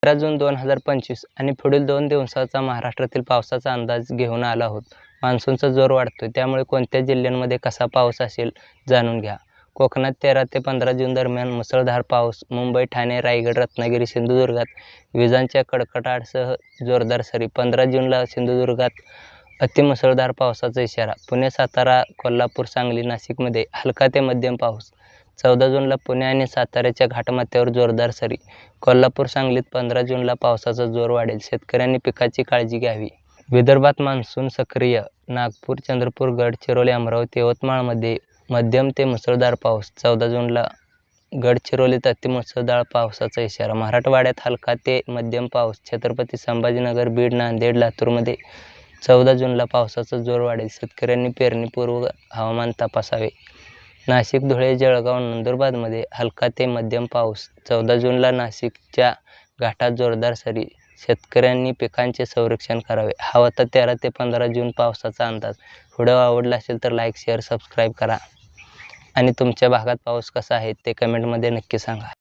13 जून 2025 आणि पुढील 2 दिवसाचा महाराष्ट्रातील पावसाचा अंदाज घेऊन आलो आहोत. मान्सूनचा जोर वाढतोय, त्यामुळे कोणत्या जिल्ह्यांमध्ये कसा पाऊस असेल जाणून घ्या. कोकणात 13 ते 15 जून दरम्यान मुसळधार पाऊस. मुंबई, ठाणे, रायगड, रत्नागिरी, सिंधुदुर्गात विजांच्या कडकडाटासह जोरदार सरी. 15 जूनला सिंधुदुर्गात अतिमुसळधार पावसाचा इशारा. पुणे, सातारा, कोल्हापूर, सांगली, नाशिकमध्ये हलका ते मध्यम पाऊस. 14 जूनला पुणे आणि साताऱ्याच्या घाटमाथ्यावर जोरदार सरी. कोल्हापूर, सांगलीत 15 जूनला पावसाचा जोर वाढेल. शेतकऱ्यांनी पिकाची काळजी घ्यावी. विदर्भात मान्सून सक्रिय. नागपूर, चंद्रपूर, गडचिरोली, अमरावती, यवतमाळमध्ये मध्यम ते मुसळधार पाऊस. 14 जूनला गडचिरोलीत अतिमुसळधार पावसाचा इशारा. मराठवाड्यात हलका ते मध्यम पाऊस. छत्रपती संभाजीनगर, बीड, नांदेड, लातूरमध्ये 14 जूनला पावसाचा जोर वाढेल. शेतकऱ्यांनी पेरणीपूर्व हवामान तपासावे. नाशिक, धुळे, जळगाव, नंदुरबारमध्ये हलका ते मध्यम पाऊस. 14 जूनला नाशिकच्या घाटात जोरदार सरी. शेतकऱ्यांनी पिकांचे संरक्षण करावे. हा होता 13 ते 15 जून पावसाचा अंदाज. व्हिडिओ आवडला असेल तर लाईक, शेअर, सबस्क्राईब करा आणि तुमच्या भागात पाऊस कसा आहे ते कमेंटमध्ये नक्की सांगा.